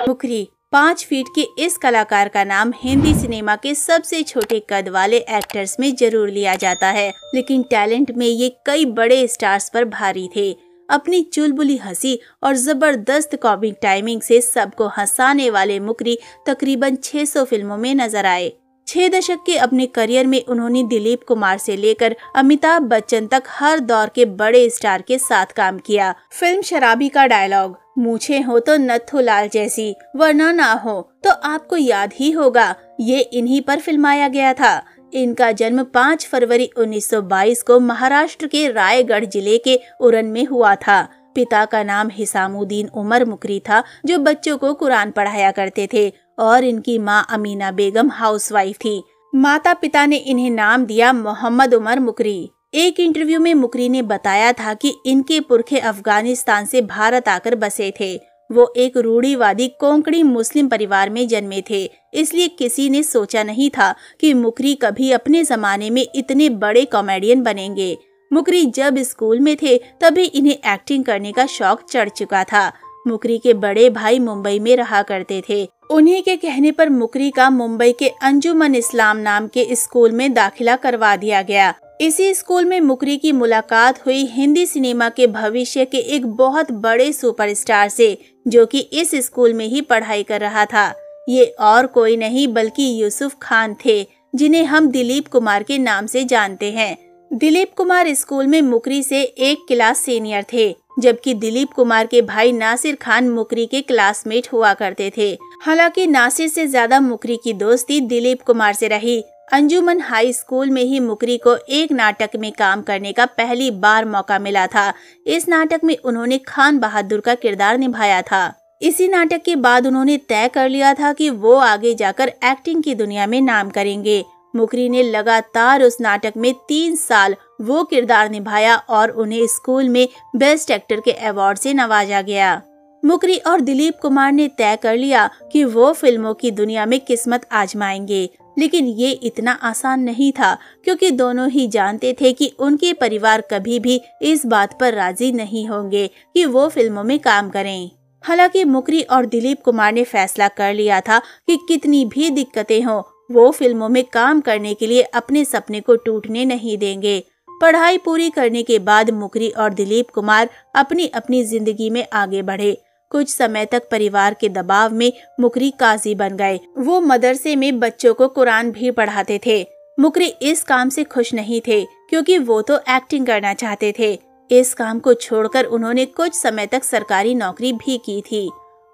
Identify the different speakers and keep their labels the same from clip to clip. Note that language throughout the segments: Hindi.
Speaker 1: मुकरी 5 फीट के इस कलाकार का नाम हिंदी सिनेमा के सबसे छोटे कद वाले एक्टर्स में जरूर लिया जाता है, लेकिन टैलेंट में ये कई बड़े स्टार्स पर भारी थे। अपनी चुलबुली हंसी और जबरदस्त कॉमिक टाइमिंग से सबको हंसाने वाले मुकरी तकरीबन 600 फिल्मों में नजर आए। 6 दशक के अपने करियर में उन्होंने दिलीप कुमार से लेकर अमिताभ बच्चन तक हर दौर के बड़े स्टार के साथ काम किया। फिल्म शराबी का डायलॉग, मूछें हो तो नत्थू लाल जैसी, वरना ना हो, तो आपको याद ही होगा, ये इन्हीं पर फिल्माया गया था। इनका जन्म 5 फरवरी 1922 को महाराष्ट्र के रायगढ़ जिले के उरण में हुआ था। पिता का नाम हिसामुद्दीन उमर मुकरी था, जो बच्चों को कुरान पढ़ाया करते थे, और इनकी मां अमीना बेगम हाउसवाइफ थी। माता पिता ने इन्हें नाम दिया मोहम्मद उमर मुकरी। एक इंटरव्यू में मुकरी ने बताया था कि इनके पुरखे अफगानिस्तान से भारत आकर बसे थे। वो एक रूढ़िवादी कोंकणी मुस्लिम परिवार में जन्मे थे, इसलिए किसी ने सोचा नहीं था कि मुकरी कभी अपने जमाने में इतने बड़े कॉमेडियन बनेंगे। मुकरी जब स्कूल में थे तभी इन्हें एक्टिंग करने का शौक चढ़ चुका था। मुकरी के बड़े भाई मुंबई में रहा करते थे। उन्हीं के कहने पर मुकरी का मुंबई के अंजुमन इस्लाम नाम के स्कूल में दाखिला करवा दिया गया। इसी स्कूल में मुकरी की मुलाकात हुई हिंदी सिनेमा के भविष्य के एक बहुत बड़े सुपरस्टार से, जो कि इस स्कूल में ही पढ़ाई कर रहा था। ये और कोई नहीं बल्कि यूसुफ खान थे, जिन्हें हम दिलीप कुमार के नाम से जानते हैं। दिलीप कुमार स्कूल में मुकरी से 1 क्लास सीनियर थे, जबकि दिलीप कुमार के भाई नासिर खान मुकरी के क्लासमेट हुआ करते थे। हालांकि नासिर से ज्यादा मुकरी की दोस्ती दिलीप कुमार से रही। अंजुमन हाई स्कूल में ही मुकरी को एक नाटक में काम करने का पहली बार मौका मिला था। इस नाटक में उन्होंने खान बहादुर का किरदार निभाया था। इसी नाटक के बाद उन्होंने तय कर लिया था कि वो आगे जाकर एक्टिंग की दुनिया में नाम करेंगे। मुकरी ने लगातार उस नाटक में 3 साल वो किरदार निभाया और उन्हें स्कूल में बेस्ट एक्टर के अवार्ड से नवाजा गया। मुकरी और दिलीप कुमार ने तय कर लिया कि वो फिल्मों की दुनिया में किस्मत आजमाएंगे, लेकिन ये इतना आसान नहीं था, क्योंकि दोनों ही जानते थे कि उनके परिवार कभी भी इस बात पर राजी नहीं होंगे कि वो फिल्मों में काम करें। हालांकि मुकरी और दिलीप कुमार ने फैसला कर लिया था कि कितनी भी दिक्कतें हों, वो फिल्मों में काम करने के लिए अपने सपने को टूटने नहीं देंगे। पढ़ाई पूरी करने के बाद मुकरी और दिलीप कुमार अपनी अपनी जिंदगी में आगे बढ़े। कुछ समय तक परिवार के दबाव में मुकरी काजी बन गए। वो मदरसे में बच्चों को कुरान भी पढ़ाते थे। मुकरी इस काम से खुश नहीं थे, क्योंकि वो तो एक्टिंग करना चाहते थे। इस काम को छोड़कर उन्होंने कुछ समय तक सरकारी नौकरी भी की थी।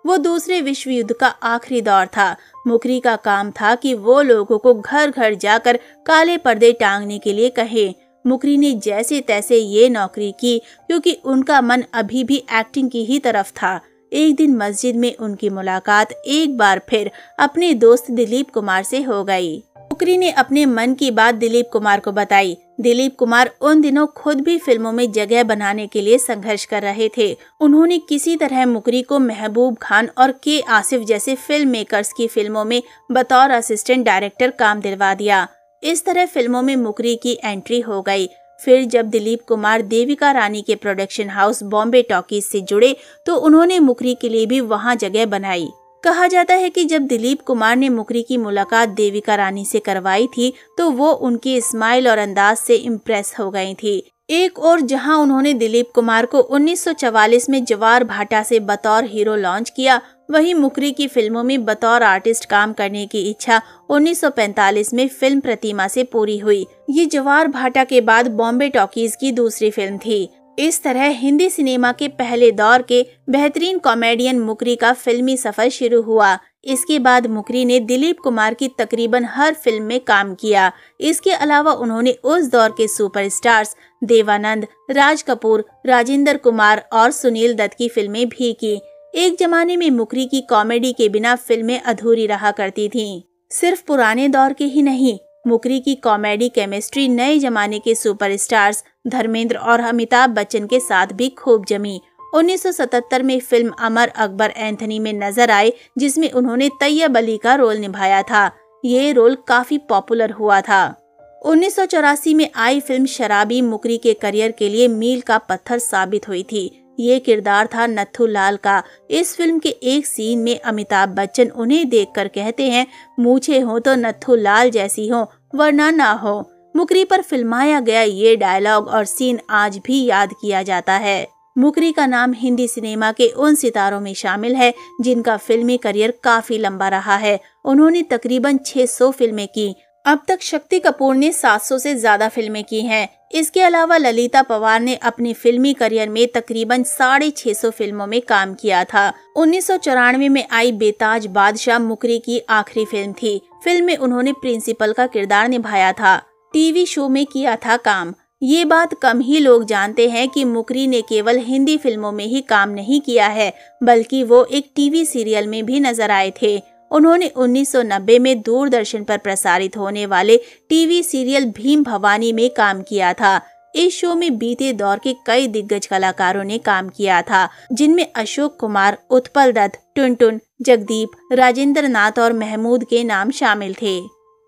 Speaker 1: वो दूसरे विश्व युद्ध का आखिरी दौर था। मुकरी का काम था कि वो लोगों को घर घर जाकर काले पर्दे टांगने के लिए कहे। मुकरी ने जैसे तैसे ये नौकरी की, क्योंकि उनका मन अभी भी एक्टिंग की ही तरफ था। एक दिन मस्जिद में उनकी मुलाकात एक बार फिर अपने दोस्त दिलीप कुमार से हो गई। मुकरी ने अपने मन की बात दिलीप कुमार को बताई। दिलीप कुमार उन दिनों खुद भी फिल्मों में जगह बनाने के लिए संघर्ष कर रहे थे। उन्होंने किसी तरह मुकरी को महबूब खान और के आसिफ जैसे फिल्म मेकर्स की फिल्मों में बतौर असिस्टेंट डायरेक्टर काम दिलवा दिया। इस तरह फिल्मों में मुकरी की एंट्री हो गई। फिर जब दिलीप कुमार देविका रानी के प्रोडक्शन हाउस बॉम्बे टॉकीज से जुड़े, तो उन्होंने मुकरी के लिए भी वहां जगह बनाई। कहा जाता है कि जब दिलीप कुमार ने मुकरी की मुलाकात देविका रानी से करवाई थी, तो वो उनकी स्माइल और अंदाज से इम्प्रेस हो गई थी। एक और जहां उन्होंने दिलीप कुमार को 1944 में जवार भाटा से बतौर हीरो लॉन्च किया, वहीं मुकरी की फिल्मों में बतौर आर्टिस्ट काम करने की इच्छा 1945 में फिल्म प्रतिमा से पूरी हुई। ये जवार भाटा के बाद बॉम्बे टॉकीज की दूसरी फिल्म थी। इस तरह हिंदी सिनेमा के पहले दौर के बेहतरीन कॉमेडियन मुकरी का फिल्मी सफर शुरू हुआ। इसके बाद मुकरी ने दिलीप कुमार की तकरीबन हर फिल्म में काम किया। इसके अलावा उन्होंने उस दौर के सुपरस्टार्स देवानंद, राज कपूर, राजेंद्र कुमार और सुनील दत्त की फिल्में भी की। एक जमाने में मुकरी की कॉमेडी के बिना फिल्में अधूरी रहा करती थीं। सिर्फ पुराने दौर के ही नहीं, मुकरी की कॉमेडी केमिस्ट्री नए जमाने के सुपरस्टार्स धर्मेंद्र और अमिताभ बच्चन के साथ भी खूब जमी। 1977 में फिल्म अमर अकबर एंथनी में नजर आए, जिसमें उन्होंने तैयब अली का रोल निभाया था। ये रोल काफी पॉपुलर हुआ था। 1984 में आई फिल्म शराबी मुकरी के करियर के लिए मील का पत्थर साबित हुई थी। ये किरदार था नत्थू लाल का। इस फिल्म के एक सीन में अमिताभ बच्चन उन्हें देखकर कहते हैं, मूछें हो तो नत्थू लाल जैसी हो वरना ना हो। मुकरी पर फिल्माया गया ये डायलॉग और सीन आज भी याद किया जाता है। मुकरी का नाम हिंदी सिनेमा के उन सितारों में शामिल है जिनका फिल्मी करियर काफी लंबा रहा है। उन्होंने तकरीबन 600 फिल्में की। अब तक शक्ति कपूर ने 700 से ज्यादा फिल्में की हैं। इसके अलावा ललिता पवार ने अपने फिल्मी करियर में तकरीबन 650 फिल्मों में काम किया था। 1994 में आई बेताज बादशाह मुकरी की आखिरी फिल्म थी। फिल्म में उन्होंने प्रिंसिपल का किरदार निभाया था। टीवी शो में किया था काम। ये बात कम ही लोग जानते हैं कि मुकरी ने केवल हिंदी फिल्मों में ही काम नहीं किया है, बल्कि वो एक टीवी सीरियल में भी नजर आए थे। उन्होंने 1990 में दूरदर्शन पर प्रसारित होने वाले टीवी सीरियल भीम भवानी में काम किया था। इस शो में बीते दौर के कई दिग्गज कलाकारों ने काम किया था, जिनमें अशोक कुमार, उत्पल दत्त, टुनटुन, जगदीप, राजेंद्र नाथ और महमूद के नाम शामिल थे।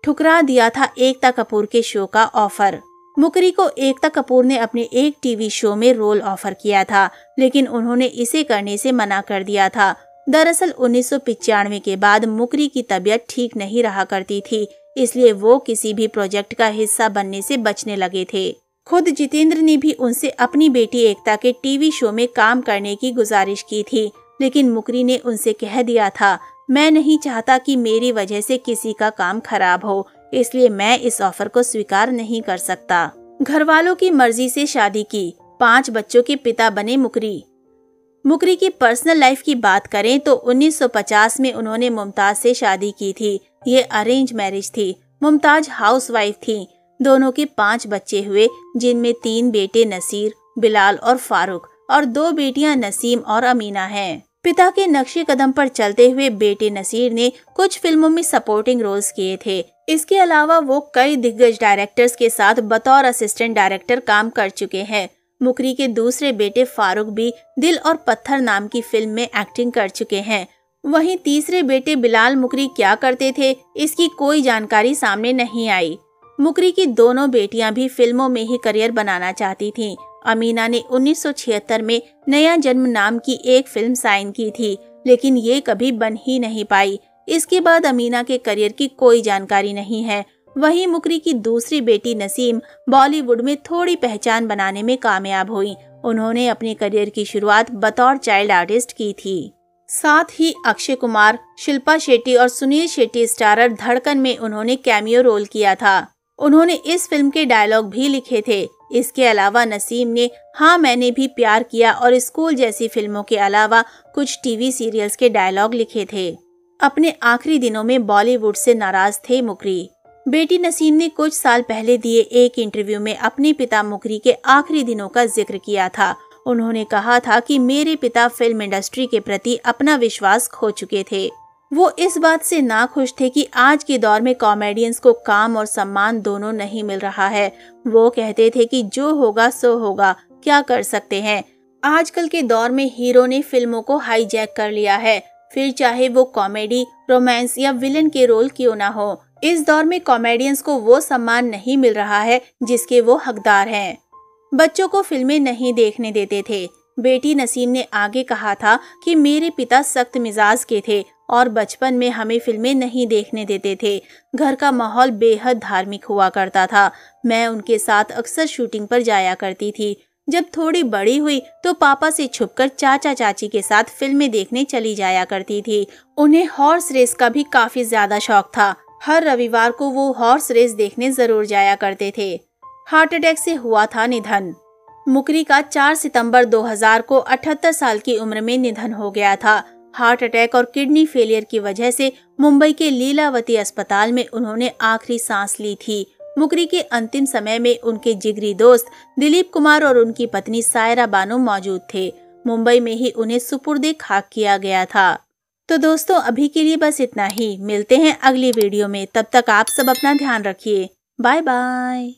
Speaker 1: ठुकरा दिया था एकता कपूर के शो का ऑफर। मुकरी को एकता कपूर ने अपने एक टीवी शो में रोल ऑफर किया था, लेकिन उन्होंने इसे करने से मना कर दिया था। दरअसल 1995 के बाद मुकरी की तबीयत ठीक नहीं रहा करती थी, इसलिए वो किसी भी प्रोजेक्ट का हिस्सा बनने से बचने लगे थे। खुद जितेंद्र ने भी उनसे अपनी बेटी एकता के टीवी शो में काम करने की गुजारिश की थी, लेकिन मुकरी ने उनसे कह दिया था, मैं नहीं चाहता कि मेरी वजह से किसी का काम खराब हो, इसलिए मैं इस ऑफर को स्वीकार नहीं कर सकता। घर वालों की मर्जी से शादी की, 5 बच्चों के पिता बने मुकरी। मुकरी की पर्सनल लाइफ की बात करें तो 1950 में उन्होंने मुमताज से शादी की थी। ये अरेंज मैरिज थी। मुमताज हाउसवाइफ थी। दोनों के 5 बच्चे हुए, जिनमें 3 बेटे नसीर, बिलाल और फारूक और 2 बेटियां नसीम और अमीना हैं। पिता के नक्शे कदम पर चलते हुए बेटे नसीर ने कुछ फिल्मों में सपोर्टिंग रोल्स किए थे। इसके अलावा वो कई दिग्गज डायरेक्टर्स के साथ बतौर असिस्टेंट डायरेक्टर काम कर चुके हैं। मुकरी के दूसरे बेटे फारूक भी दिल और पत्थर नाम की फिल्म में एक्टिंग कर चुके हैं। वहीं तीसरे बेटे बिलाल मुकरी क्या करते थे, इसकी कोई जानकारी सामने नहीं आई। मुकरी की दोनों बेटियां भी फिल्मों में ही करियर बनाना चाहती थीं। अमीना ने 1976 में नया जन्म नाम की एक फिल्म साइन की थी, लेकिन ये कभी बन ही नहीं पाई। इसके बाद अमीना के करियर की कोई जानकारी नहीं है। वहीं मुकरी की दूसरी बेटी नसीम बॉलीवुड में थोड़ी पहचान बनाने में कामयाब हुई। उन्होंने अपने करियर की शुरुआत बतौर चाइल्ड आर्टिस्ट की थी। साथ ही अक्षय कुमार, शिल्पा शेट्टी और सुनील शेट्टी स्टारर धड़कन में उन्होंने कैमियो रोल किया था। उन्होंने इस फिल्म के डायलॉग भी लिखे थे। इसके अलावा नसीम ने हाँ मैंने भी प्यार किया और स्कूल जैसी फिल्मों के अलावा कुछ टीवी सीरियल्स के डायलॉग लिखे थे। अपने आखिरी दिनों में बॉलीवुड से नाराज थे मुकरी। बेटी नसीम ने कुछ साल पहले दिए एक इंटरव्यू में अपने पिता मुकरी के आखिरी दिनों का जिक्र किया था। उन्होंने कहा था कि मेरे पिता फिल्म इंडस्ट्री के प्रति अपना विश्वास खो चुके थे। वो इस बात से नाखुश थे कि आज के दौर में कॉमेडियंस को काम और सम्मान दोनों नहीं मिल रहा है। वो कहते थे कि जो होगा सो होगा, क्या कर सकते हैं। आजकल के दौर में हीरो ने फिल्मों को हाईजैक कर लिया है, फिर चाहे वो कॉमेडी, रोमांस या विलन के रोल क्यों ना हो। इस दौर में कॉमेडियंस को वो सम्मान नहीं मिल रहा है जिसके वो हकदार हैं। बच्चों को फिल्में नहीं देखने देते थे। बेटी नसीम ने आगे कहा था कि मेरे पिता सख्त मिजाज के थे और बचपन में हमें फिल्में नहीं देखने देते थे। घर का माहौल बेहद धार्मिक हुआ करता था। मैं उनके साथ अक्सर शूटिंग पर जाया करती थी। जब थोड़ी बड़ी हुई तो पापा से छुपकर चाचा चाची के साथ फिल्में देखने चली जाया करती थी। उन्हें हॉर्स रेस का भी काफी ज्यादा शौक था। हर रविवार को वो हॉर्स रेस देखने जरूर जाया करते थे। हार्ट अटैक से हुआ था निधन। मुकरी का 4 सितंबर 2000 को 78 साल की उम्र में निधन हो गया था। हार्ट अटैक और किडनी फेलियर की वजह से मुंबई के लीलावती अस्पताल में उन्होंने आखिरी सांस ली थी। मुकरी के अंतिम समय में उनके जिगरी दोस्त दिलीप कुमार और उनकी पत्नी सायरा बानो मौजूद थे। मुंबई में ही उन्हें सुपुर्दे खाक किया गया था। तो दोस्तों अभी के लिए बस इतना ही। मिलते हैं अगली वीडियो में। तब तक आप सब अपना ध्यान रखिए। Bye bye.